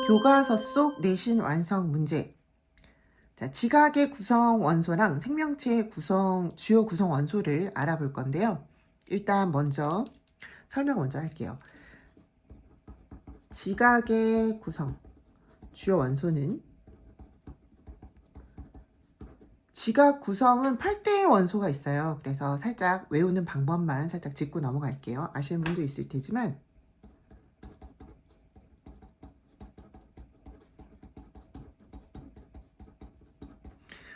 교과서 속 내신 완성 문제. 자, 지각의 구성 원소랑 생명체의 주요 구성 원소를 알아볼 건데요. 일단 먼저 설명 먼저 할게요. 지각의 구성 주요 원소는, 지각 구성은 8대의 원소가 있어요. 그래서 살짝 외우는 방법만 살짝 짚고 넘어갈게요. 아시는 분도 있을 테지만,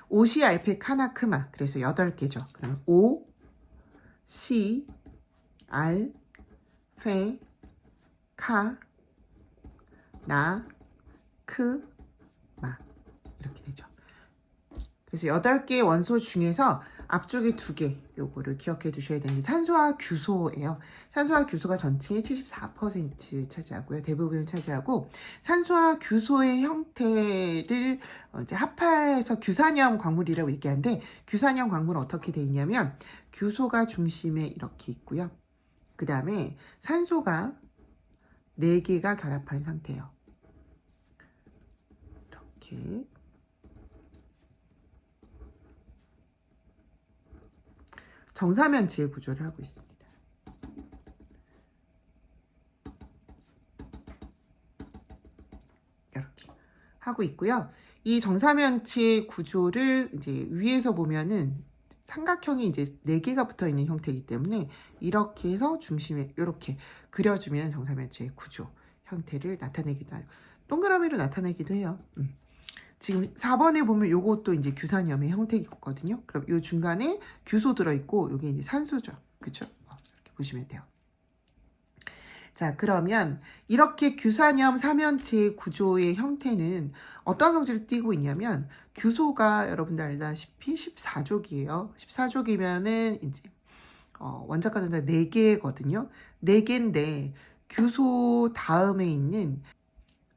오시, 알페, 카나, 크마. 그래서 8개죠. 그럼 오, 시, 알, 페, 카, 나, 크, 마. 이렇게 되죠. 그래서 8개의 원소 중에서 앞쪽에 2개, 요거를 기억해 두셔야 되는데, 산소와 규소예요. 산소와 규소가 전체의 74% 차지하고요. 대부분을 차지하고, 산소와 규소의 형태를 이제 합해서 규산염 광물이라고 얘기하는데, 규산염 광물은 어떻게 되어 있냐면, 규소가 중심에 이렇게 있고요. 그 다음에 산소가 4개가 결합한 상태예요. 이렇게. 정사면체의 구조를 하고 있습니다. 이렇게 하고 있고요. 이 정사면체 구조를 이제 위에서 보면은 삼각형이 이제 4개가 붙어 있는 형태이기 때문에 이렇게 해서 중심에 이렇게 그려주면 정사면체의 구조 형태를 나타내기도 하고, 동그라미로 나타내기도 해요. 지금 4번에 보면 요것도 이제 규산염의 형태거든요. 그럼 요 중간에 규소 들어있고, 요게 이제 산소죠. 그쵸? 이렇게 보시면 돼요. 자, 그러면 이렇게 규산염 사면체 구조의 형태는 어떤 성질을 띠고 있냐면, 규소가 여러분들 알다시피 14족이에요. 14족이면은 이제 원자과 전자 4개거든요. 4개인데 규소 다음에 있는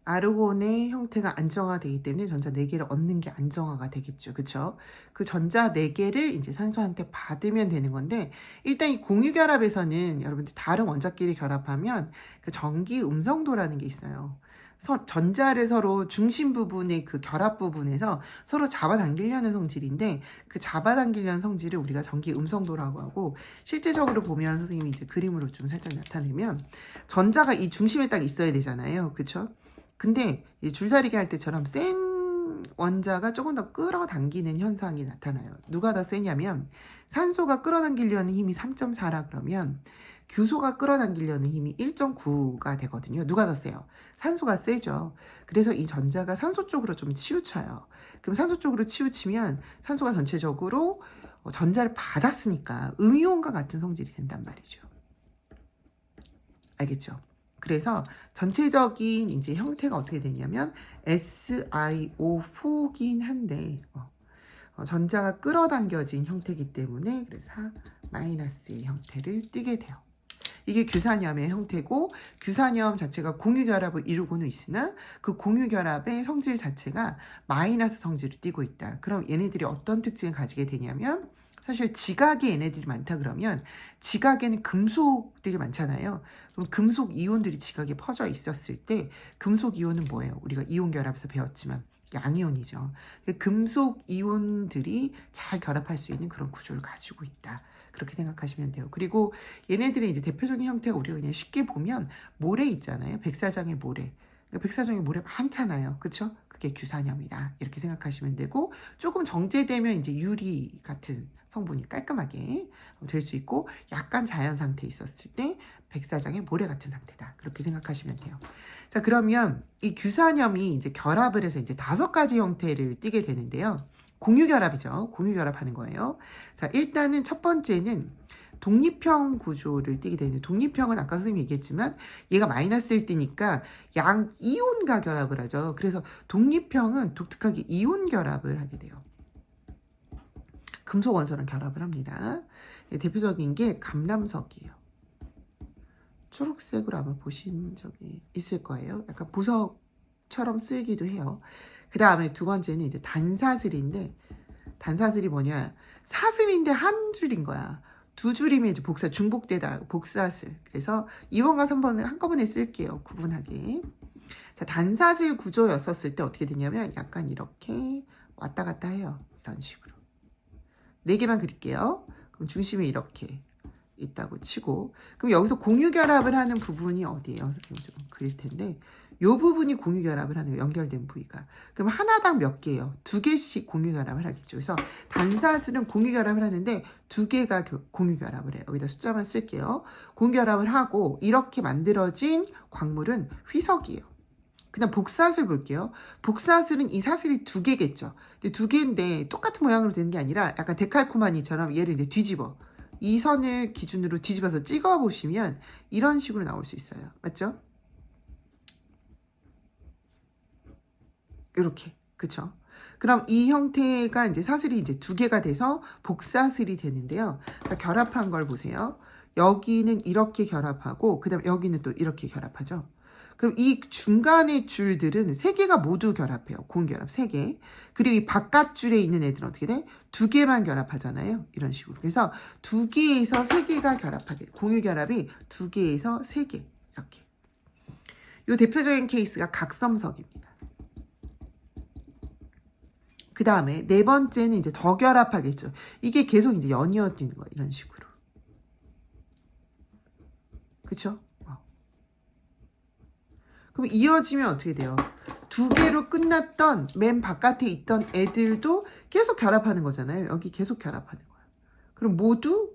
아르곤의 형태가 안정화되기 때문에 전자 4개를 얻는 게 안정화가 되겠죠. 그쵸? 그 전자 4개를 이제 산소한테 받으면 되는 건데, 일단 이 공유결합에서는 여러분들 다른 원자끼리 결합하면 그 전기 음성도라는 게 있어요. 전자를 서로 중심 부분의 그 결합 부분에서 서로 잡아당기려는 성질인데, 그 잡아당기려는 성질을 우리가 전기 음성도라고 하고, 실제적으로 보면 선생님이 이제 그림으로 좀 살짝 나타내면, 전자가 이 중심에 딱 있어야 되잖아요. 그쵸? 근데 줄다리기 할 때처럼 센 원자가 조금 더 끌어당기는 현상이 나타나요. 누가 더 세냐면, 산소가 끌어당기려는 힘이 3.4라 그러면 규소가 끌어당기려는 힘이 1.9가 되거든요. 누가 더 세요? 산소가 세죠. 그래서 이 전자가 산소 쪽으로 좀 치우쳐요. 그럼 산소 쪽으로 치우치면 산소가 전체적으로 전자를 받았으니까 음이온과 같은 성질이 된단 말이죠. 알겠죠? 그래서 전체적인 이제 형태가 어떻게 되냐면 SiO4긴 한데 전자가 끌어당겨진 형태이기 때문에, 그래서 마이너스의 형태를 띠게 돼요. 이게 규산염의 형태고, 규산염 자체가 공유결합을 이루고는 있으나 그 공유결합의 성질 자체가 마이너스 성질을 띠고 있다. 그럼 얘네들이 어떤 특징을 가지게 되냐면, 사실 지각에 얘네들이 많다 그러면, 지각에는 금속들이 많잖아요. 그럼 금속 이온들이 지각에 퍼져 있었을 때, 금속 이온은 뭐예요? 우리가 이온 결합에서 배웠지만 양이온이죠. 금속 이온들이 잘 결합할 수 있는 그런 구조를 가지고 있다. 그렇게 생각하시면 돼요. 그리고 얘네들의 이제 대표적인 형태가 우리가 그냥 쉽게 보면 모래 있잖아요. 백사장의 모래. 백사장의 모래 많잖아요. 그쵸? 그게 규산염이다. 이렇게 생각하시면 되고, 조금 정제되면 이제 유리 같은 성분이 깔끔하게 될 수 있고, 약간 자연 상태에 있었을 때 백사장의 모래 같은 상태다. 그렇게 생각하시면 돼요. 자, 그러면 이 규산염이 이제 결합을 해서 이제 5가지 형태를 띠게 되는데요. 공유결합이죠. 공유결합하는 거예요. 자, 일단은 첫 번째는 독립형 구조를 띠게 되는데, 독립형은 아까 선생님이 얘기했지만 얘가 마이너스를 띠니까 양 이온과 결합을 하죠. 그래서 독립형은 독특하게 이온 결합을 하게 돼요. 금속 원소랑 결합을 합니다. 대표적인 게 감람석이에요. 초록색으로 아마 보신 적이 있을 거예요. 약간 보석처럼 쓰이기도 해요. 그 다음에 2번째는 이제 단사슬인데, 단사슬이 뭐냐? 사슬인데 한 줄인 거야. 2줄이면 이제 중복되다, 복사슬. 그래서 2번과 3번을 한꺼번에 쓸게요. 구분하게. 자, 단사질 구조였었을 때 어떻게 되냐면 약간 이렇게 왔다 갔다 해요. 이런 식으로. 4개만 그릴게요. 그럼 중심이 이렇게 있다고 치고, 그럼 여기서 공유결합을 하는 부분이 어디예요? 좀 그릴 텐데, 요 부분이 공유결합을 하는 거예요. 연결된 부위가. 그럼 하나당 몇 개예요? 2개씩 공유결합을 하겠죠. 그래서 단사슬은 공유결합을 하는데 2개가 공유결합을 해요. 여기다 숫자만 쓸게요. 공유결합을 하고 이렇게 만들어진 광물은 휘석이에요. 그냥 복사슬 볼게요. 복사슬은 이 사슬이 2개겠죠. 근데 2개인데 똑같은 모양으로 되는 게 아니라 약간 데칼코마니처럼 얘를 이제 뒤집어. 이 선을 기준으로 뒤집어서 찍어 보시면 이런 식으로 나올 수 있어요. 맞죠? 이렇게. 그쵸? 그럼 이 형태가 이제 사슬이 이제 2개가 돼서 복사슬이 되는데요. 자, 결합한 걸 보세요. 여기는 이렇게 결합하고, 그 다음에 여기는 또 이렇게 결합하죠. 그럼 이 중간의 줄들은 3개가 모두 결합해요. 공결합 3개. 그리고 이 바깥 줄에 있는 애들은 어떻게 돼? 2개만 결합하잖아요. 이런 식으로. 그래서 2개에서 3개가 결합하게, 공유결합이 2개에서 3개. 이렇게. 이 대표적인 케이스가 각섬석입니다. 그 다음에 4번째는 이제 더 결합하겠죠. 이게 계속 이제 연이어지는 거예요. 이런 식으로. 그쵸? 그럼 이어지면 어떻게 돼요? 2개로 끝났던 맨 바깥에 있던 애들도 계속 결합하는 거잖아요. 여기 계속 결합하는 거예요. 그럼 모두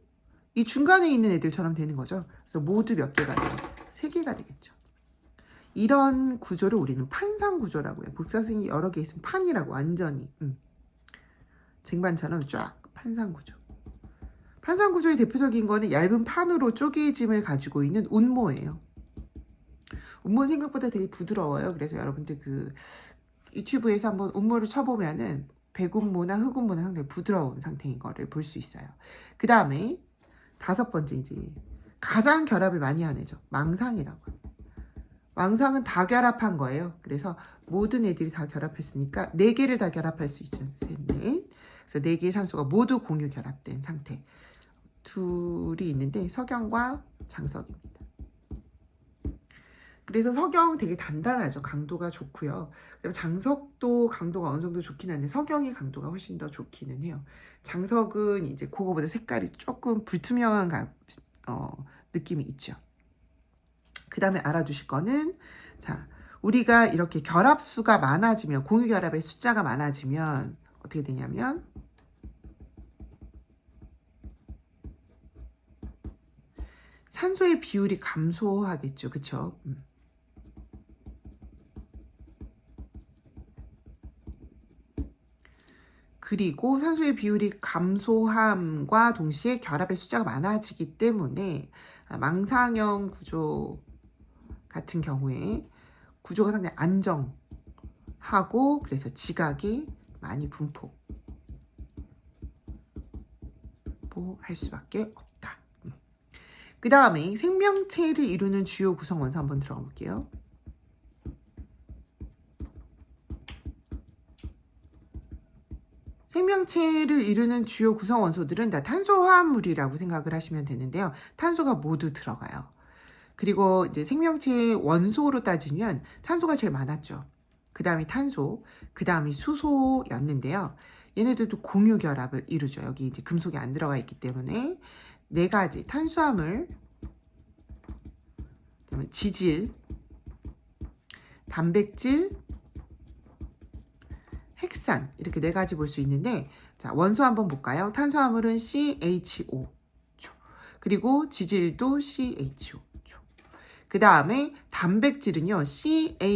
이 중간에 있는 애들처럼 되는 거죠. 그래서 모두 몇 개가 돼요? 3개가 되겠죠. 이런 구조를 우리는 판상 구조라고 해요. 복사승이 여러 개 있으면 판이라고 완전히. 쟁반처럼 쫙 판상 구조. 판상 구조의 대표적인 거는 얇은 판으로 쪼개짐을 가지고 있는 운모예요. 운모 생각보다 되게 부드러워요. 그래서 여러분들 그 유튜브에서 한번 운모를 쳐보면은 백운모나 흑운모는 상당히 부드러운 상태인 거를 볼 수 있어요. 그 다음에 5번째 이제 가장 결합을 많이 하는 애죠. 망상이라고. 망상은 다 결합한 거예요. 그래서 모든 애들이 다 결합했으니까 4개를 다 결합할 수 있죠. 셋, 넷. 그래서 4개의 산소가 모두 공유 결합된 상태. 둘이 있는데 석영과 장석입니다. 그래서 석영 되게 단단하죠. 강도가 좋고요. 그리고 장석도 강도가 어느 정도 좋긴 한데 석영이 강도가 훨씬 더 좋기는 해요. 장석은 이제 그거보다 색깔이 조금 불투명한 느낌이 있죠. 그 다음에 알아두실 거는, 자, 우리가 이렇게 결합수가 많아지면, 공유결합의 숫자가 많아지면 어떻게 되냐면 산소의 비율이 감소하겠죠. 그쵸? 그리고 산소의 비율이 감소함과 동시에 결합의 숫자가 많아지기 때문에 망상형 구조 같은 경우에 구조가 상당히 안정하고, 그래서 지각이 많이 분포할 수밖에 없다. 그 다음에 생명체를 이루는 주요 구성 원소 한번 들어가 볼게요. 생명체를 이루는 주요 구성 원소들은 다 탄소화합물이라고 생각을 하시면 되는데요. 탄소가 모두 들어가요. 그리고 이제 생명체의 원소로 따지면 산소가 제일 많았죠. 그 다음이 탄소, 그 다음이 수소였는데요. 얘네들도 공유 결합을 이루죠. 여기 이제 금속이 안 들어가 있기 때문에 4가지 탄수화물, 그다음에 지질, 단백질, 핵산, 이렇게 4가지 볼 수 있는데, 자, 원소 한번 볼까요? 탄수화물은 CHO, 그리고 지질도 CHO. 그 다음에 단백질은요, CHON에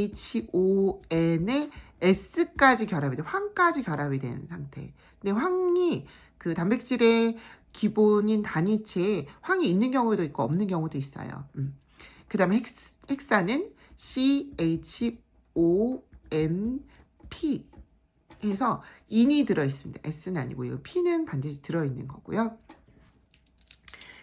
S까지 결합이 돼, 황까지 결합이 된 상태. 근데 황이 그 단백질의 기본인 단위체에 황이 있는 경우도 있고 없는 경우도 있어요. 그 다음에 핵산은 CHONP 해서 인이 들어있습니다. S는 아니고 이 P는 반드시 들어있는 거고요.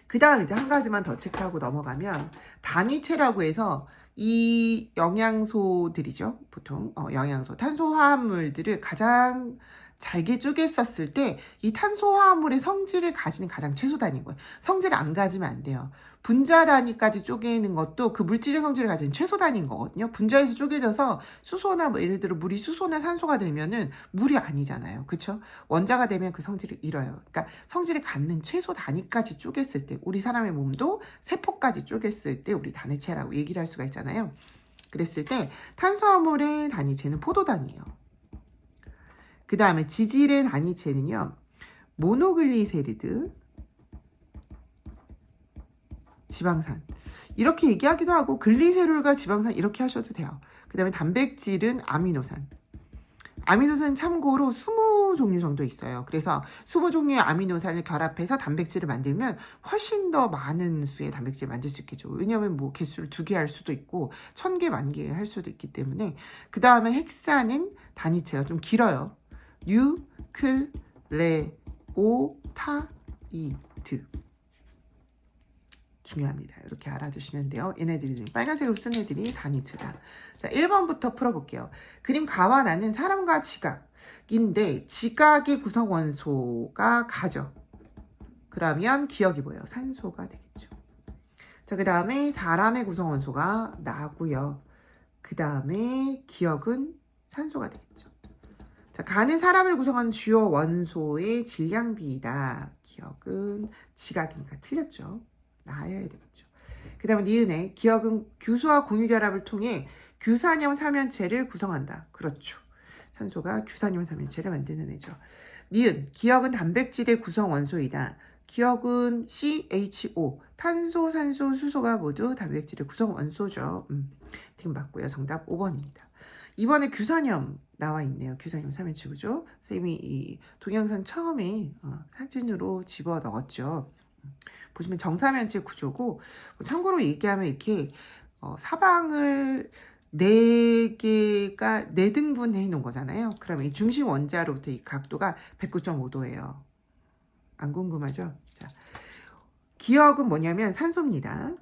그 다음 이제 한 가지만 더 체크하고 넘어가면, 단위체라고 해서 이 영양소들이죠. 보통 영양소, 탄소화합물들을 가장 잘게 쪼갰었을 때 이 탄소화합물의 성질을 가지는 가장 최소 단위인 거예요. 성질을 안 가지면 안 돼요. 분자 단위까지 쪼개는 것도 그 물질의 성질을 가진 최소 단위인 거거든요. 분자에서 쪼개져서 수소나 뭐 예를 들어 물이 수소나 산소가 되면은 물이 아니잖아요. 그쵸? 원자가 되면 그 성질을 잃어요. 그러니까 성질을 갖는 최소 단위까지 쪼갰을 때 우리 사람의 몸도 세포까지 쪼갰을 때 우리 단위체라고 얘기를 할 수가 있잖아요. 그랬을 때 탄수화물의 단위체는 포도 단위예요. 그 다음에 지질의 단위체는요. 모노글리세리드, 지방산. 이렇게 얘기하기도 하고 글리세롤과 지방산 이렇게 하셔도 돼요. 그 다음에 단백질은 아미노산. 아미노산 참고로 20종류 정도 있어요. 그래서 20종류의 아미노산을 결합해서 단백질을 만들면 훨씬 더 많은 수의 단백질을 만들 수 있겠죠. 왜냐하면 뭐 개수를 2개 할 수도 있고 1000개, 10,000개 할 수도 있기 때문에. 그 다음에 헥사는 단위체가 좀 길어요. 뉴클레오타이드. 중요합니다. 이렇게 알아두시면 돼요. 얘네들이 지금 빨간색으로 쓴 애들이 단위체다. 자, 1번부터 풀어볼게요. 그림 가와 나는 사람과 지각인데 지각의 구성 원소가 가죠. 그러면 기억이 뭐예요? 산소가 되겠죠. 자, 그 다음에 사람의 구성 원소가 나고요. 그 다음에 기억은 산소가 되겠죠. 자, 가는 사람을 구성하는 주요 원소의 질량비이다. 기억은 지각이니까 틀렸죠. 나아야 되겠죠. 그 다음에 니은의 기억은 규소와 공유결합을 통해 규산염 삼연체를 구성한다. 그렇죠. 산소가 규산염 삼연체를 만드는 애죠. 니은 기억은 단백질의 구성 원소이다. 기억은 CHO, 탄소, 산소, 수소가 모두 단백질의 구성 원소죠. 지금 맞고요. 정답 5번입니다. 이번에 규산염 나와 있네요. 규산염 삼연체 구조. 선생님이 이 동영상 처음에 사진으로 집어 넣었죠. 보시면 정삼연체 구조고, 참고로 얘기하면 이렇게 사방을 4개가 4등분 해 놓은 거잖아요. 그러면 이 중심 원자로부터 이 각도가 109.5도예요. 안 궁금하죠? 자, 기억은 뭐냐면 산소입니다.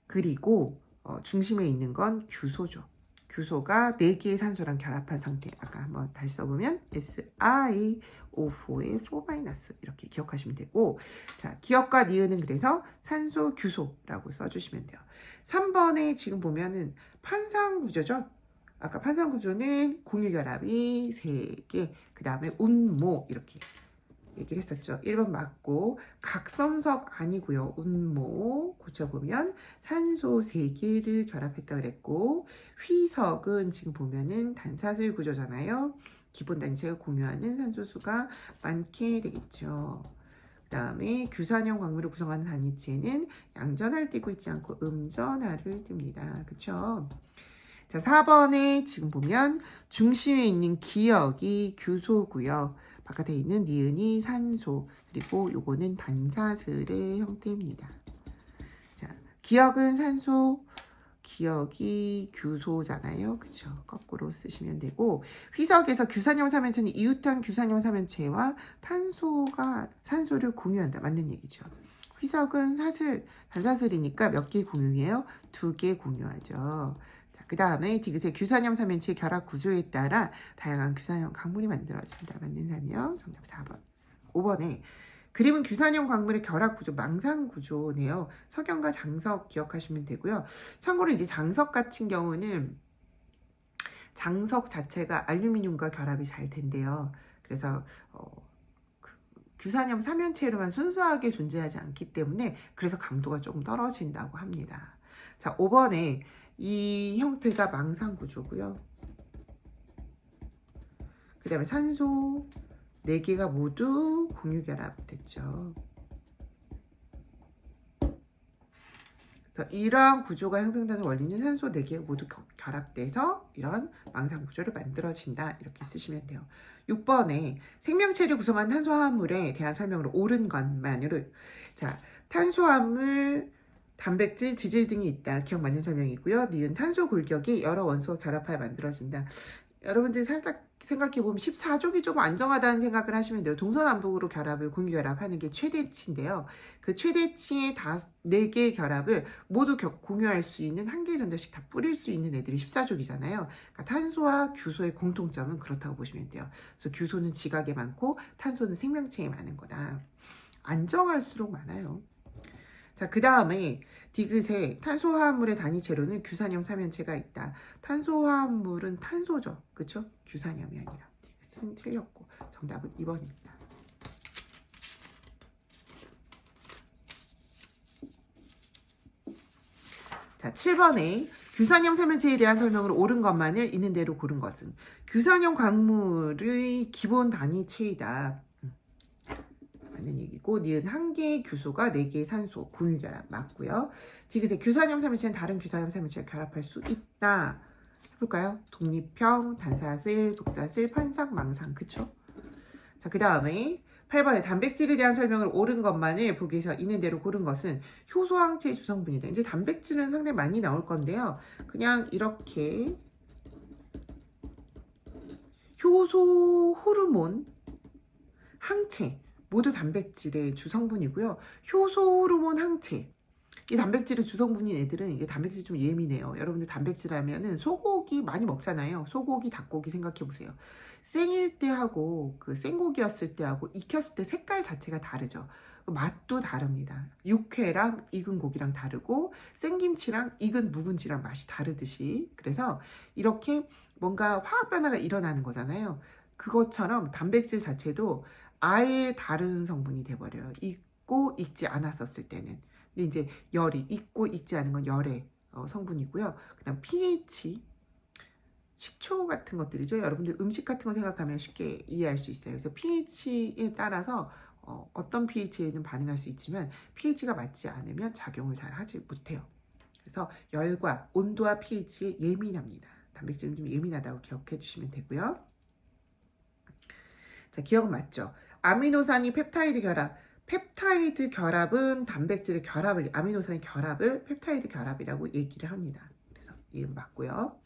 그리고 중심에 있는 건 규소죠. 규소가 4개의 산소랑 결합한 상태. 아까 한번 다시 써보면 SiO4의 4- 이렇게 기억하시면 되고, 자, 기억과 니은은 그래서 산소 규소라고 써주시면 돼요. 3번에 지금 보면은 판상 구조죠. 아까 판상 구조는 공유결합이 3개, 그 다음에 운모 이렇게 얘기를 했었죠. 1번 맞고, 각섬석 아니고요. 운모 고쳐보면 산소 3개를 결합했다 그랬고, 휘석은 지금 보면은 단사슬 구조잖아요. 기본 단체가 공유하는 산소수가 많게 되겠죠. 그 다음에 규산형 광물을 구성하는 단위체는 양전하를 띠고 있지 않고 음전하를 띱니다. 그쵸? 자, 4번에 지금 보면 중심에 있는 기억이 규소고요. 바깥에 있는 니은이 산소, 그리고 요거는 단사슬의 형태입니다. 자, 기억은 산소, 기억이 규소잖아요. 그쵸? 거꾸로 쓰시면 되고, 휘석에서 규산염 삼연체는 이웃한 규산염 삼연체와 산소를 공유한다. 맞는 얘기죠. 휘석은 사슬, 단사슬이니까 몇 개 공유해요? 2개 공유하죠. 그 다음에 디귿의 규산염 삼연체 결합 구조에 따라 다양한 규산염 광물이 만들어진다. 맞는 설명. 정답 4번. 5번에 그림은 규산염 광물의 결합 구조, 망상 구조네요. 석영과 장석 기억하시면 되고요. 참고로 이제 장석 같은 경우는 장석 자체가 알루미늄과 결합이 잘 된대요. 그래서 규산염 삼연체로만 순수하게 존재하지 않기 때문에 그래서 강도가 조금 떨어진다고 합니다. 자, 5번에 이 형태가 망상 구조고요. 그 다음에 산소 4개가 모두 공유 결합됐죠. 그래서 이러한 구조가 형성되는 원리는 산소 4개가 모두 결합돼서 이런 망상 구조를 만들어진다. 이렇게 쓰시면 돼요. 6번에 생명체를 구성한 탄소화합물에 대한 설명으로 옳은 것만으로, 자, 탄소화합물, 단백질, 지질 등이 있다. 기억 맞는 설명이고요. 니은 탄소 골격이 여러 원소가 결합하여 만들어진다. 여러분들이 살짝 생각해보면 14족이 좀 안정하다는 생각을 하시면 돼요. 동서남북으로 결합을 공유결합하는 게 최대치인데요. 그 최대치의 4개의 결합을 모두 공유할 수 있는 한 개의 전자씩 다 뿌릴 수 있는 애들이 14족이잖아요. 그러니까 탄소와 규소의 공통점은 그렇다고 보시면 돼요. 그래서 규소는 지각에 많고 탄소는 생명체에 많은 거다. 안정할수록 많아요. 자, 그 다음에 디귿에 탄소화합물의 단위 재료는 규산염 삼연체가 있다. 탄소화합물은 탄소죠. 그쵸? 규산염이 아니라. 디귿은 틀렸고 정답은 2번입니다. 자, 7번에 규산염 삼연체에 대한 설명으로 옳은 것만을 있는 대로 고른 것은 규산염 광물의 기본 단위체이다. 맞는 얘기고 니은 한 개의 규소가 4개의 산소 공유결합 맞고요. 디귿에 규산염 삼연체는 다른 규산염 삼연체와 결합할 수 있다. 해볼까요? 독립형, 단사슬, 독사슬, 판상, 망상. 그쵸? 자, 그 다음에 8번에 단백질에 대한 설명을 옳은 것만을 보기에서 있는 대로 고른 것은 효소항체의 주성분이다. 이제 단백질은 상당히 많이 나올 건데요. 그냥 이렇게 효소, 호르몬, 항체 모두 단백질의 주성분이고요. 효소, 호르몬, 항체 이 단백질의 주성분인 애들은 이게 단백질이 좀 예민해요. 여러분들 단백질 하면은 소고기 많이 먹잖아요. 소고기, 닭고기 생각해 보세요. 생일 때하고 그 생고기였을 때하고 익혔을 때 색깔 자체가 다르죠. 맛도 다릅니다. 육회랑 익은 고기랑 다르고 생김치랑 익은 묵은지랑 맛이 다르듯이 그래서 이렇게 뭔가 화학 변화가 일어나는 거잖아요. 그것처럼 단백질 자체도 아예 다른 성분이 돼버려요. 익고 익지 않았었을 때는. 근데 이제 열이 익고 익지 않은 건 열의 성분이고요. 그다음 pH, 식초 같은 것들이죠. 여러분들 음식 같은 거 생각하면 쉽게 이해할 수 있어요. 그래서 pH에 따라서 어떤 pH에는 반응할 수 있지만 pH가 맞지 않으면 작용을 잘 하지 못해요. 그래서 열과 온도와 pH에 예민합니다. 단백질은 좀 예민하다고 기억해 주시면 되고요. 자, 기억은 맞죠? 아미노산이 펩타이드 결합. 펩타이드 결합은 단백질의 결합을, 아미노산의 결합을 펩타이드 결합이라고 얘기를 합니다. 그래서 이은 맞고요.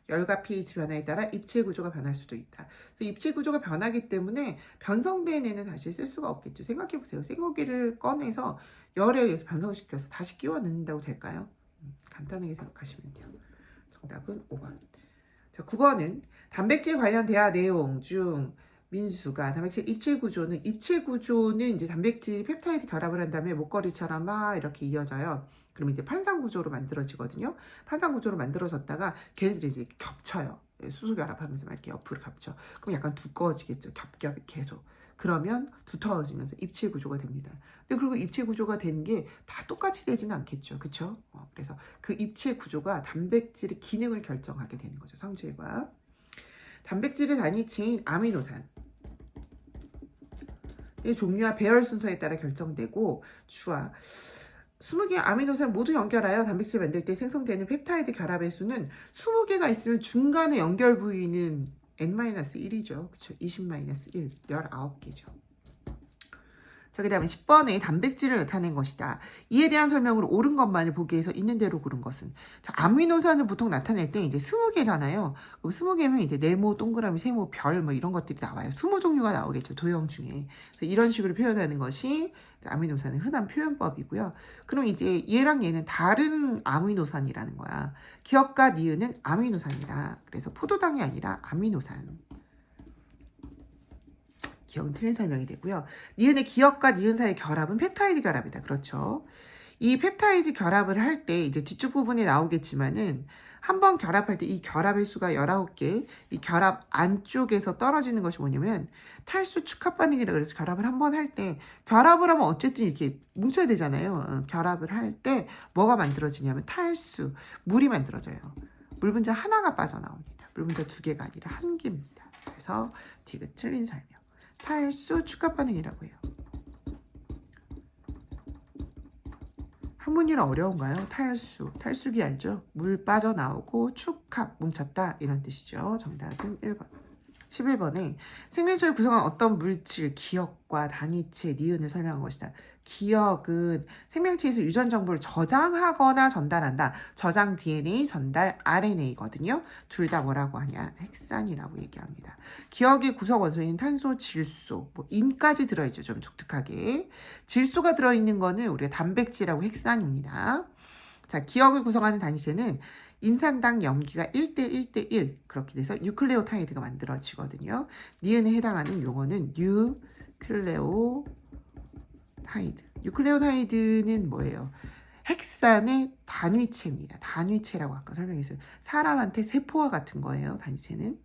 열과 pH 변화에 따라 입체 구조가 변할 수도 있다. 그래서 입체 구조가 변하기 때문에 변성된 애는 다시 쓸 수가 없겠죠. 생각해 보세요. 생고기를 꺼내서 열에 의해서 변성시켜서 다시 끼워 넣는다고 될까요? 간단하게 생각하시면 돼요. 정답은 5번. 자, 9번은 단백질 관련 대화 내용 중 민수가 단백질 입체 구조는 이제 단백질 펩타이드 결합을 한 다음에 목걸이처럼 막 이렇게 이어져요. 그럼 이제 판상 구조로 만들어지거든요. 판상 구조로 만들어졌다가 걔네들이 이제 겹쳐요. 수소 결합하면서 막 이렇게 옆으로 겹쳐. 그럼 약간 두꺼워지겠죠. 겹겹이 계속. 그러면 두터워지면서 입체 구조가 됩니다. 근데 그리고 입체 구조가 되는 게 다 똑같이 되지는 않겠죠. 그쵸? 그래서 그 입체 구조가 단백질의 기능을 결정하게 되는 거죠. 성질과. 단백질의 단위체인 아미노산. 이 종류와 배열 순서에 따라 결정되고 주와 20개의 아미노산 모두 연결하여 단백질 만들 때 생성되는 펩타이드 결합의 수는 20개가 있으면 중간에 연결 부위는 n-1이죠. 그쵸? 20-1, 19개죠. 자, 그 다음에 10번에 단백질을 나타낸 것이다. 이에 대한 설명으로 옳은 것만을 보기에서 있는 대로 고른 것은. 자, 아미노산을 보통 나타낼 때 이제 20개잖아요. 그럼 20개면 이제 네모, 동그라미, 세모, 별 뭐 이런 것들이 나와요. 20종류가 나오겠죠. 도형 중에. 그래서 이런 식으로 표현하는 것이 아미노산의 흔한 표현법이고요. 그럼 이제 얘랑 얘는 다른 아미노산이라는 거야. 기억과 니은은 아미노산이다. 그래서 포도당이 아니라 아미노산. 기억은 틀린 설명이 되고요. 니은의 기억과 니은 사이의 결합은 펩타이드 결합이다. 그렇죠. 이 펩타이드 결합을 할 때 이제 뒤쪽 부분에 나오겠지만은 한번 결합할 때 이 결합의 수가 19개, 이 결합 안쪽에서 떨어지는 것이 뭐냐면 탈수 축합 반응이라 그래서 결합을 한번 할 때 결합을 하면 어쨌든 이렇게 뭉쳐야 되잖아요. 결합을 할 때 뭐가 만들어지냐면 탈수, 물이 만들어져요. 물 분자 하나가 빠져나옵니다. 물 분자 2개가 아니라 1개입니다. 그래서 디귿 틀린 설명. 탈수 축합 반응이라고 해요. 한문이라 어려운가요? 탈수기 알죠? 물 빠져나오고 축합, 뭉쳤다 이런 뜻이죠. 정답은 1번. 11번에 생명체를 구성한 어떤 물질, 기억과 단위체, 니은을 설명한 것이다. 기억은 생명체에서 유전 정보를 저장하거나 전달한다. 저장 DNA, 전달 RNA거든요. 둘 다 뭐라고 하냐? 핵산이라고 얘기합니다. 기억의 구성 원소인 탄소, 질소, 뭐 인까지 들어있죠. 좀 독특하게. 질소가 들어있는 거는 우리가 단백질하고 핵산입니다. 자, 기억을 구성하는 단위체는 인산당 염기가 1대1 대1 그렇게 돼서 뉴클레오타이드가 만들어지거든요. 니은에 해당하는 용어는 뉴클레오타이드. 뉴클레오타이드는 뭐예요? 핵산의 단위체입니다. 단위체라고 아까 설명했어요. 사람한테 세포와 같은 거예요. 단위체는.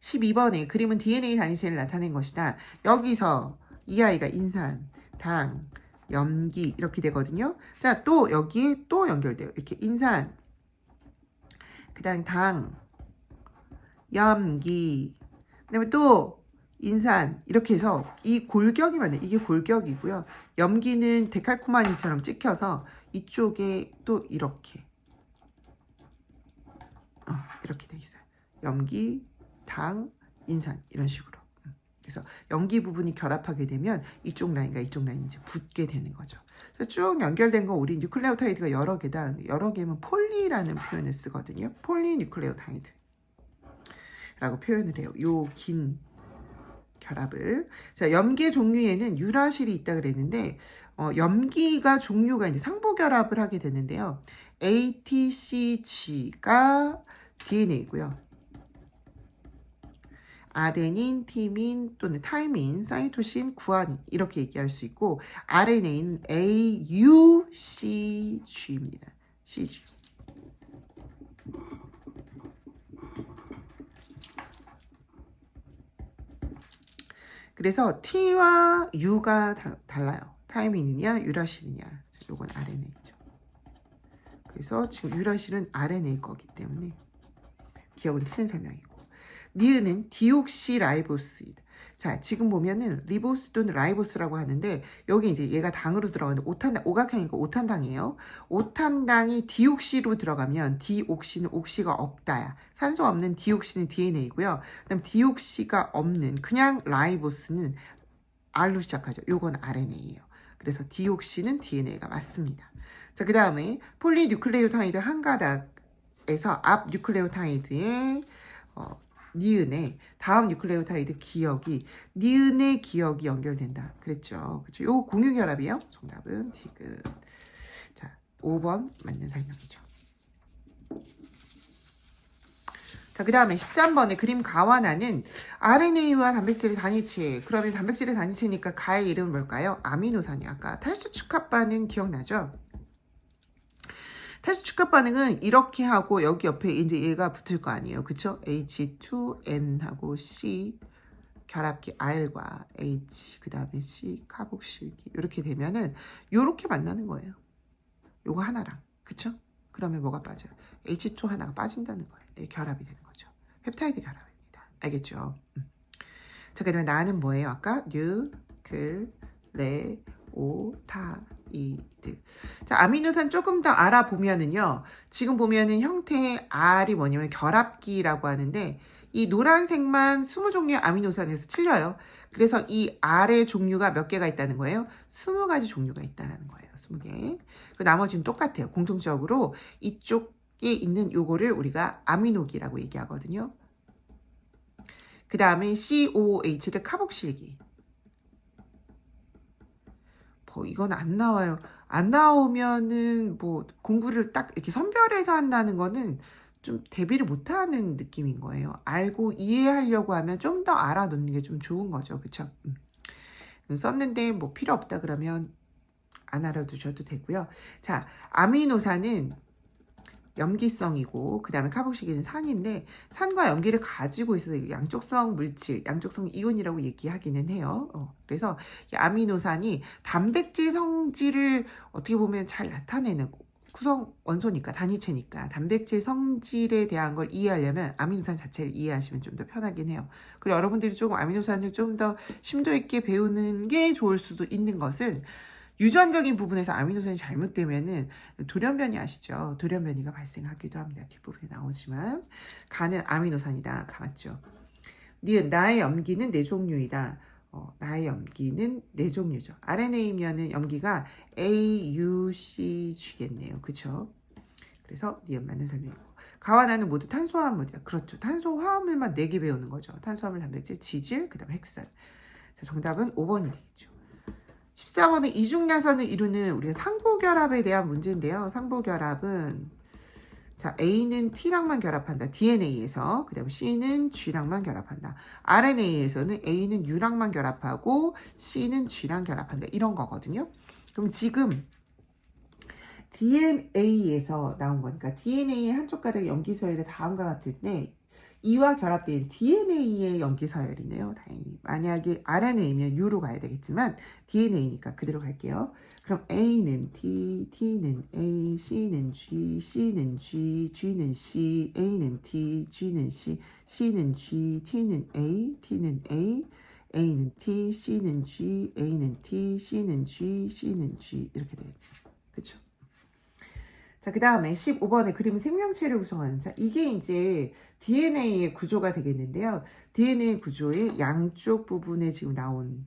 12번에 그림은 DNA 단위체를 나타낸 것이다. 여기서 이 아이가 인산, 당, 염기 이렇게 되거든요. 자, 또 여기에 또 연결돼요. 이렇게 인산, 그 다음 당, 염기, 그 다음에 또 인산 이렇게 해서 이 골격이 맞네. 이게 골격이고요. 염기는 데칼코마니처럼 찍혀서 이쪽에 또 이렇게 이렇게 돼 있어요. 염기, 당, 인산 이런 식으로. 그래서 염기 부분이 결합하게 되면 이쪽 라인과 이쪽 라인이 이제 붙게 되는 거죠. 그래서 쭉 연결된 거 우리 뉴클레오타이드가 여러 개다. 여러 개면 폴리라는 표현을 쓰거든요. 폴리뉴클레오타이드 라고 표현을 해요. 요 긴 결합을. 자, 염기의 종류에는 유라실이 있다 그랬는데 염기가 종류가 이제 상보 결합을 하게 되는데요. ATCG가 DNA고요. 아데닌, 티민 또는 타이민, 사이토신, 구아닌 이렇게 얘기할 수 있고 RNA는 AUCG입니다. CG. 그래서 T와 U가 달라요. 타이민이냐 유라실이냐. 요건 RNA죠. 그래서 지금 유라실은 RNA 거기 때문에 기억은 틀린 설명이고. 니은은 디옥시라이보스이다. 자, 지금 보면은 리보스 또는 라이보스라고 하는데 여기 이제 얘가 당으로 들어가는데 오각형이니까 오탄당이에요. 오탄당이 디옥시로 들어가면 디옥시는 옥시가 없다야. 산소 없는 디옥시는 DNA고요. 그다음 디옥시가 없는 그냥 라이보스는 R로 시작하죠. 요건 RNA예요. 그래서 디옥시는 DNA가 맞습니다. 자, 그다음에 폴리뉴클레오타이드 한 가닥에서 앞 뉴클레오타이드의 니은에 다음 뉴클레오타이드 기억이 니은의 기억이 연결된다. 그랬죠. 그렇죠. 요 공유 결합이에요. 정답은 디귿. 자, 5번 맞는 설명이죠. 자, 그 다음에 13번의 그림 가와나는 RNA와 단백질의 단위체. 그러면 단백질의 단위체니까 가의 이름은 뭘까요? 아미노산이. 아까 탈수 축합 반응 기억나죠? 탈수 축합 반응은 이렇게 하고 여기 옆에 이제 얘가 붙을 거 아니에요. 그쵸? H2N하고 C 결합기 R과 H 그 다음에 C 카복실기 이렇게 되면은 요렇게 만나는 거예요. 요거 하나랑. 그쵸? 그러면 뭐가 빠져요? H2 하나가 빠진다는 거예요. 네, 결합이 되는 거죠. 펩타이드 결합입니다. 알겠죠? 자, 그러면 나는 뭐예요? 아까 뉴클레오타이드. 자, 아미노산 조금 더 알아보면은요. 지금 보면은 형태의 R이 뭐냐면 결합기라고 하는데 이 노란색만 20종류의 아미노산에서 틀려요. 그래서 이 R의 종류가 몇 개가 있다는 거예요? 20가지 종류가 있다는 거예요. 20개. 그 나머지는 똑같아요. 공통적으로 이쪽에 있는 요거를 우리가 아미노기라고 얘기하거든요. 그 다음에 COOH를 카복실기. 이건 안 나와요. 안 나오면은 뭐 공부를 딱 이렇게 선별해서 한다는 거는 좀 대비를 못하는 느낌인 거예요. 알고 이해하려고 하면 좀 더 알아놓는 게 좀 좋은 거죠. 그쵸? 썼는데 뭐 필요 없다 그러면 안 알아두셔도 되고요. 자, 아미노산은 염기성이고 그 다음에 카복실기는 산인데 산과 염기를 가지고 있어서 양쪽성 물질, 양쪽성 이온이라고 얘기하기는 해요. 그래서 이 아미노산이 단백질 성질을 어떻게 보면 잘 나타내는 구성 원소니까 단위체니까 단백질 성질에 대한 걸 이해하려면 아미노산 자체를 이해하시면 좀 더 편하긴 해요. 그리고 여러분들이 조금 아미노산을 좀 더 심도 있게 배우는 게 좋을 수도 있는 것은 유전적인 부분에서 아미노산이 잘못되면은 돌연변이 아시죠? 돌연변이가 발생하기도 합니다. 뒷부분에 나오지만 간은 아미노산이다. 가 맞죠? 니은 나의 염기는 네 종류이다. 나의 염기는 네 종류죠. RNA면은 염기가 A, U, C, G겠네요. 그쵸? 그래서 니은 맞는 설명이고. 가와 나는 모두 탄소화합물이다. 그렇죠. 탄소화합물만 4개 배우는 거죠. 탄수화물, 단백질, 지질, 그 다음에 핵산. 자, 정답은 5번이 되겠죠. 14번은 이중야선을 이루는 우리가 상보결합에 대한 문제인데요. 상보결합은 자, A는 T랑만 결합한다. DNA에서. 그 다음에 C는 G랑만 결합한다. RNA에서는 A는 U랑만 결합하고 C는 G랑 결합한다. 이런 거거든요. 그럼 지금 DNA에서 나온 거니까 DNA의 한쪽 가닥 염기서열의 다음과 같을 때 이와 결합된 DNA의 염기서열이네요. 다행히. 만약에 RNA면 U로 가야 되겠지만 DNA니까 그대로 갈게요. 그럼 A는 T, T는 A, C는 G, C는 G, G는 C, A는 T, G는 C, C는 G, T는 A, T는 A, A는 T, C는 G, A는 T, C는 G, C는 G 이렇게 되겠네요. 그쵸? 자, 그 다음에 15번의 그림은 생명체를 구성하는 자. 이게 이제 DNA의 구조가 되겠는데요. DNA 구조의 양쪽 부분에 지금 나온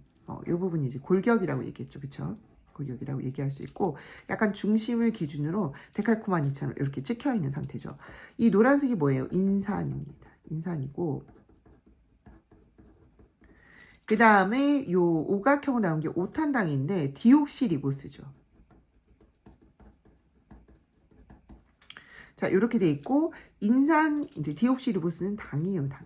이 부분이 이제 골격이라고 얘기했죠. 그쵸? 골격이라고 얘기할 수 있고 약간 중심을 기준으로 데칼코마니 이처럼 이렇게 찍혀 있는 상태죠. 이 노란색이 뭐예요? 인산입니다. 인산이고 그 다음에 요 오각형으로 나온 게 오탄당인데 디옥시리보스죠. 자, 이렇게 돼 있고 인산 이제 디옥시리보스는 당이에요, 당.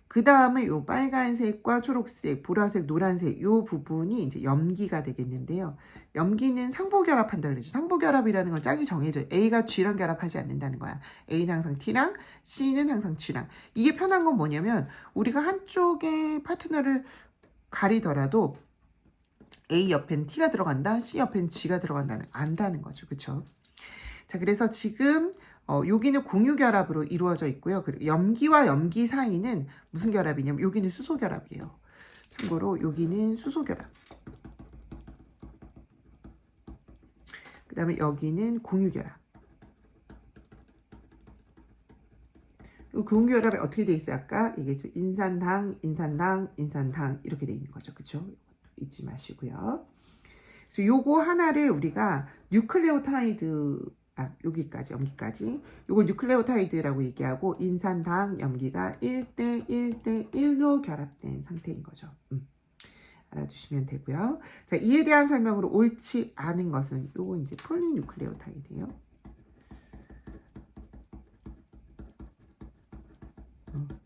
그 다음에 요 빨간색과 초록색, 보라색, 노란색 요 부분이 이제 염기가 되겠는데요. 염기는 상보결합한다 그러죠. 상보결합이라는 건 짝이 정해져요. A가 G랑 결합하지 않는다는 거야. A는 항상 T랑 C는 항상 G랑. 이게 편한 건 뭐냐면 우리가 한쪽의 파트너를 가리더라도 A 옆엔 T가 들어간다, C 옆엔 G가 들어간다는 안다는 거죠. 그쵸? 자, 그래서 지금 여기는 공유결합으로 이루어져 있고요. 그리고 염기와 염기 사이는 무슨 결합이냐면 여기는 수소결합이에요. 참고로 여기는 수소결합. 그 다음에 여기는 공유결합. 공유결합이 어떻게 돼 있어요? 아까 이게 인산당, 인산당, 인산당 이렇게 돼 있는 거죠. 그쵸? 잊지 마시고요. 그래서 요거 하나를 우리가 뉴클레오타이드 여기까지 염기까지 요걸 뉴클레오타이드라고 얘기하고 인산당 염기가 1대 1대 1로 결합된 상태인 거죠. 알아두시면 되고요. 자, 이에 대한 설명으로 옳지 않은 것은 요거 이제 폴리뉴클레오타이드예요.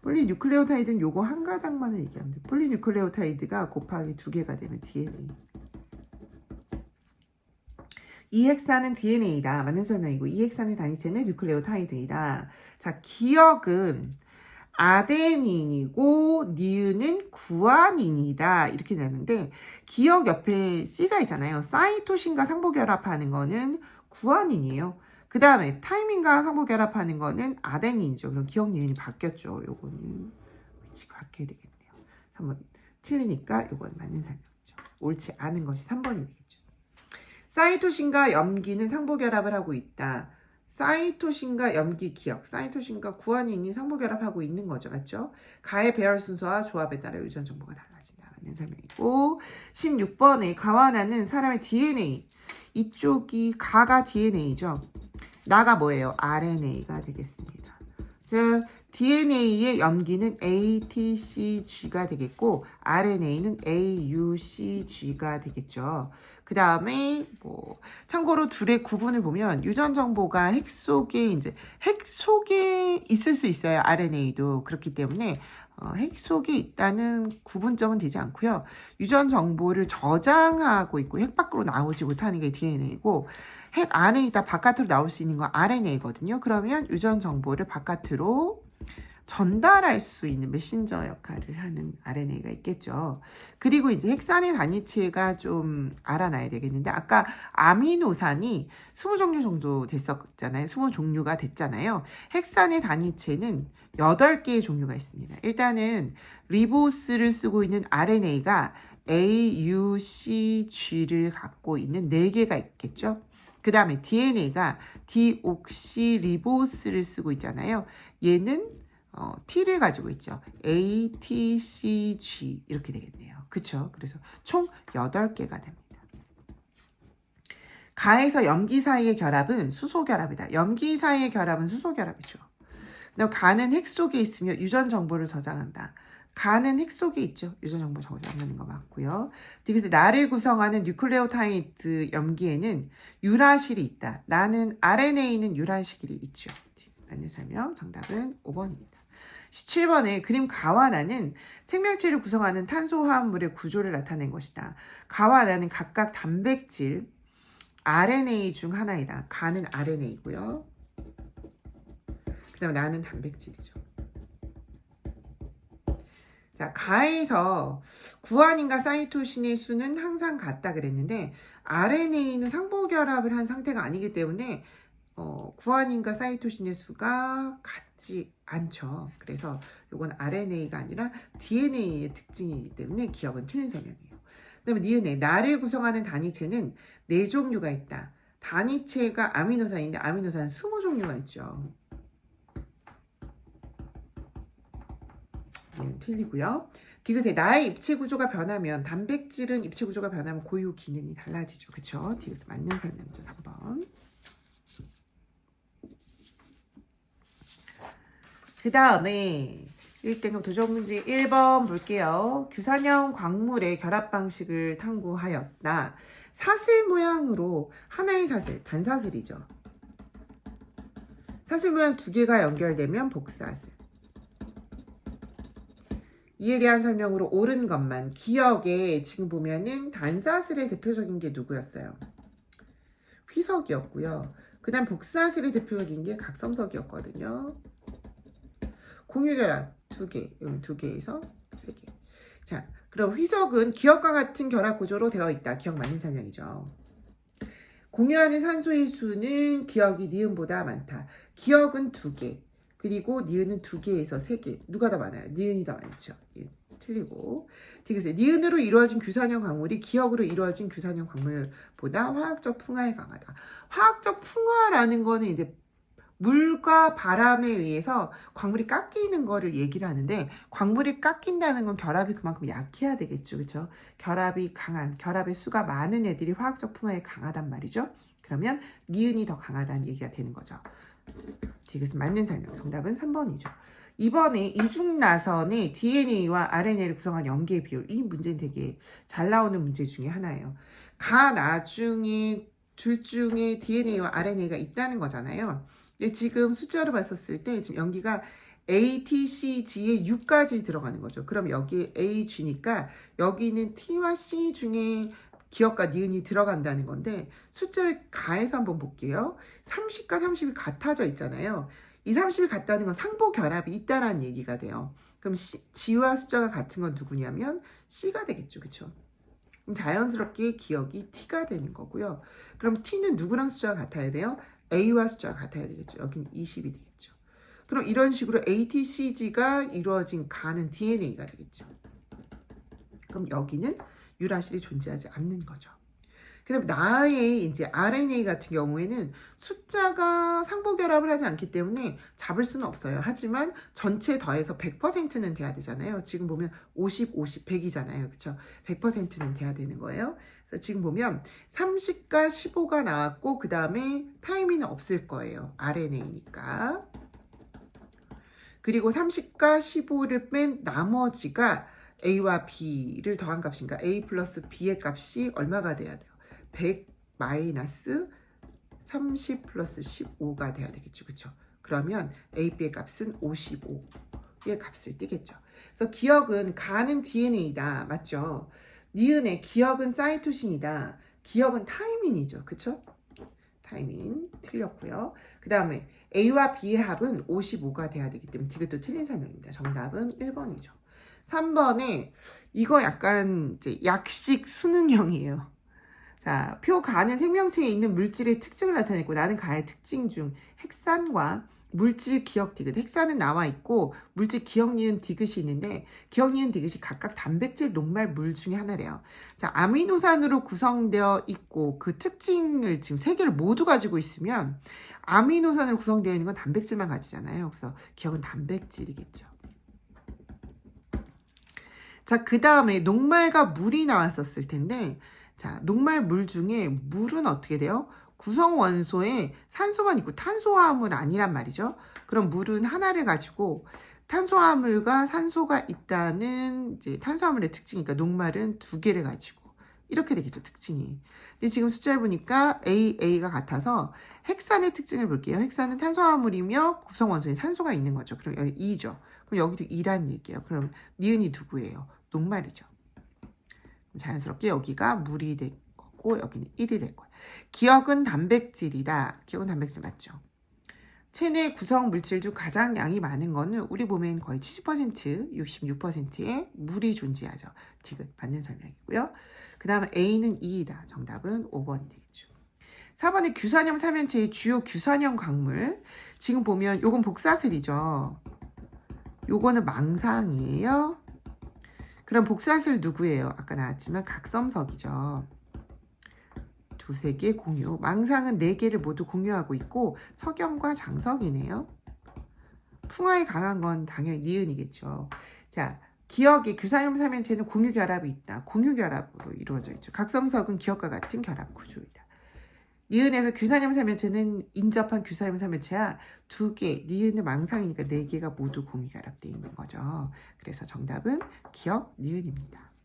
폴리뉴클레오타이드는 요거 한 가닥만을 얘기하면 돼. 폴리뉴클레오타이드가 곱하기 2개가 되면 DNA. 이 핵산은 DNA다. 맞는 설명이고 이 핵산의 단위체는 뉴클레오타이드이다. 자, 기억은 아데닌이고 니은은 구아닌이다. 이렇게 되는데 기억 옆에 C가 있잖아요. 사이토신과 상보결합하는 거는 구아닌이에요. 그 다음에 타이민과 상보결합하는 거는 아데닌이죠. 그럼 기억 니은이 바뀌었죠. 요거는 위치가 바뀌어야 되겠네요. 한번 틀리니까 요건 맞는 설명이죠. 옳지 않은 것이 3번이 되겠죠. 사이토신과 염기는 상보결합을 하고 있다. 사이토신과 염기 기억, 사이토신과 구아닌이 상보결합하고 있는 거죠. 맞죠? 가의 배열 순서와 조합에 따라 유전 정보가 달라진다. 맞는 설명이고 16번에 가와 나는 사람의 DNA. 이쪽이 가가 DNA죠. 나가 뭐예요? RNA가 되겠습니다. 즉 DNA의 염기는 A, T, C, G가 되겠고 RNA는 A, U, C, G가 되겠죠. 그 다음에 참고로 둘의 구분을 보면 유전 정보가 핵 속에 있을 수 있어요. RNA도 그렇기 때문에 핵 속에 있다는 구분점은 되지 않고요. 유전 정보를 저장하고 있고 핵 밖으로 나오지 못하는 게 DNA고 핵 안에 있다 바깥으로 나올 수 있는 건 RNA거든요. 그러면 유전 정보를 바깥으로 전달할 수 있는 메신저 역할을 하는 RNA가 있겠죠. 그리고 이제 핵산의 단위체가 좀 알아놔야 되겠는데 아까 아미노산이 20종류 정도 됐었잖아요. 20종류가 됐잖아요. 핵산의 단위체는 8개의 종류가 있습니다. 일단은 리보스를 쓰고 있는 RNA가 A, U, C, G를 갖고 있는 4개가 있겠죠. 그 다음에 DNA가 디옥시리보스를 쓰고 있잖아요. 얘는 T를 가지고 있죠. A, T, C, G 이렇게 되겠네요. 그쵸? 그래서 총 8개가 됩니다. 가에서 염기 사이의 결합은 수소결합이다. 염기 사이의 결합은 수소결합이죠. 가는 핵 속에 있으며 유전 정보를 저장한다. 가는 핵 속에 있죠. 유전 정보 저장하는 거 맞고요. 그래서 나를 구성하는 뉴클레오타이드 염기에는 유라실이 있다. 나는 RNA는 유라실이 있죠. 맞는 설명. 정답은 5번입니다. 17번에 그림 가와 나는 생명체를 구성하는 탄소화합물의 구조를 나타낸 것이다. 가와 나는 각각 단백질, RNA 중 하나이다. 가는 RNA고요. 그 다음에 나는 단백질이죠. 자, 가에서 구아닌과 사이토신의 수는 항상 같다 그랬는데 RNA는 상보결합을 한 상태가 아니기 때문에 구아닌과 사이토신의 수가 같지 않죠. 그래서 이건 RNA가 아니라 DNA의 특징이기 때문에 기억은 틀린 설명이에요. 그 다음에 니은에 나를 구성하는 단위체는 4종류가 있다. 단위체가 아미노산인데 아미노산 20종류가 있죠. 틀리고요. 디귿에 나의 입체 구조가 변하면 단백질은 입체 구조가 변하면 고유 기능이 달라지죠. 그쵸? 디귿에 맞는 설명이죠. 3번. 그 다음에 1등급 도전 문제 1번 볼게요. 규산형 광물의 결합 방식을 탐구하였다. 사슬 모양으로 하나의 사슬, 단사슬이죠. 사슬 모양 2개가 연결되면 복사슬. 이에 대한 설명으로 옳은 것만. 기억에 지금 보면은 단사슬의 대표적인 게 누구였어요? 휘석이었고요. 그 다음 복사슬의 대표적인 게 각성석이었거든요. 공유결합 2개, 여기 2개에서 3개. 자, 그럼 휘석은 기억과 같은 결합 구조로 되어 있다. 기억 맞는 설명이죠. 공유하는 산소의 수는 기억이 니은보다 많다. 기억은 2개. 그리고 니은은 2개에서 3개. 누가 더 많아요? 니은이 더 많죠. 니은. 틀리고. 디귿에 니은으로 이루어진 규산형 광물이 기억으로 이루어진 규산형 광물보다 화학적 풍화에 강하다. 화학적 풍화라는 거는 이제 물과 바람에 의해서 광물이 깎이는 거를 얘기를 하는데 광물이 깎인다는 건 결합이 그만큼 약해야 되겠죠. 그렇죠? 결합이 강한, 결합의 수가 많은 애들이 화학적 풍화에 강하단 말이죠. 그러면 니은이 더 강하다는 얘기가 되는 거죠. 디귿은 맞는 설명. 정답은 3번이죠. 이번에 이중나선의 DNA와 RNA를 구성한 염기의 비율. 이 문제는 되게 잘 나오는 문제 중에 하나예요. 나중에 둘 중에 DNA와 RNA가 있다는 거잖아요. 근데 지금 숫자로 봤었을 때 지금 염기가 A, T, C, G에 6까지 들어가는 거죠. 그럼 여기에 A, G니까 여기는 T와 C 중에 기억과 니은이 들어간다는 건데 숫자를 가해서 한번 볼게요. 30과 30이 같아져 있잖아요. 이 30이 같다는 건 상보 결합이 있다라는 얘기가 돼요. 그럼 G와 숫자가 같은 건 누구냐면 C가 되겠죠. 그렇죠? 그럼 자연스럽게 기억이 T가 되는 거고요. 그럼 T는 누구랑 숫자가 같아야 돼요? A와 숫자가 같아야 되겠죠. 여기는 20이 되겠죠. 그럼 이런 식으로 ATCG가 이루어진 가는 DNA가 되겠죠. 그럼 여기는 유라실이 존재하지 않는 거죠. 그다음 나의 이제 RNA 같은 경우에는 숫자가 상보결합을 하지 않기 때문에 잡을 수는 없어요. 하지만 전체 더해서 100%는 돼야 되잖아요. 지금 보면 50, 50, 100이잖아요. 그렇죠? 100%는 돼야 되는 거예요. 그래서 지금 보면 30과 15가 나왔고 그 다음에 타이밍은 없을 거예요. RNA니까. 그리고 30과 15를 뺀 나머지가 A와 B를 더한 값인가? A 플러스 B의 값이 얼마가 돼야 돼요? 100 마이너스 30 플러스 15가 돼야 되겠죠. 그렇죠? 그러면 A, B의 값은 55의 값을 띄겠죠. 그래서 기억은 가는 DNA다. 맞죠? 니은의 기억은 사이토신이다. 기억은 타이민이죠. 그쵸? 타이민 틀렸고요. 그 다음에 A와 B의 합은 55가 돼야 되기 때문에 이것도 틀린 설명입니다. 정답은 1번이죠. 3번에 이거 약간 이제 약식 수능형이에요. 자, 표 가는 생명체에 있는 물질의 특징을 나타내고 나는 가의 특징 중 핵산과 물질 기억 디귿 헥사는 나와 있고 물질 기억 니은 디귿이 있는데 기억 니은 디귿이 각각 단백질 녹말 물 중에 하나래요. 자, 아미노산으로 구성되어 있고 그 특징을 지금 세 개를 모두 가지고 있으면 아미노산으로 구성되어 있는 건 단백질만 가지잖아요. 그래서 기억은 단백질이겠죠. 자, 그 다음에 녹말과 물이 나왔었을 텐데, 자, 녹말 물 중에 물은 어떻게 돼요? 구성 원소에 산소만 있고 탄수화물 아니란 말이죠. 그럼 물은 하나를 가지고 탄수화물과 산소가 있다는 이제 탄수화물의 특징이니까 녹말은 두 개를 가지고 이렇게 되겠죠, 특징이. 근데 지금 숫자를 보니까 A가 같아서 헥산의 특징을 볼게요. 헥산은 탄수화물이며 구성 원소에 산소가 있는 거죠. 그럼 여기 2죠. 그럼 여기도 2란 얘기예요. 그럼 니은이 누구예요? 녹말이죠. 자연스럽게 여기가 물이 될 거고 여기는 1이 될 거예요. 기억은 단백질이다. 기억은 단백질 맞죠? 체내 구성 물질 중 가장 양이 많은 거는 우리 몸엔 거의 70%, 66%의 물이 존재하죠. 디귿 맞는 설명이고요. 그 다음에 A는 2이다. 정답은 5번이 되겠죠. 4번에 규산염 삼연체의 주요 규산염 광물. 지금 보면 요건 복사슬이죠. 요거는 망상이에요. 그럼 복사슬 누구예요? 아까 나왔지만 각섬석이죠. 두세 개 공유. 망상은 네 개를 모두 공유하고 있고 석염과 장석이네요. 풍화에 강한 건 당연히 니은이겠죠. 자, 기억의 규산염 삼연체는 공유 결합이 있다. 공유 결합으로 이루어져 있죠. 각섬석은 기억과 같은 결합 구조이다. 니은에서 규산염 삼연체는 인접한 규산염 삼연체야 두 개, 니은은 망상이니까 네 개가 모두 공유 결합되어 있는 거죠. 그래서 정답은 기억 니은입니다.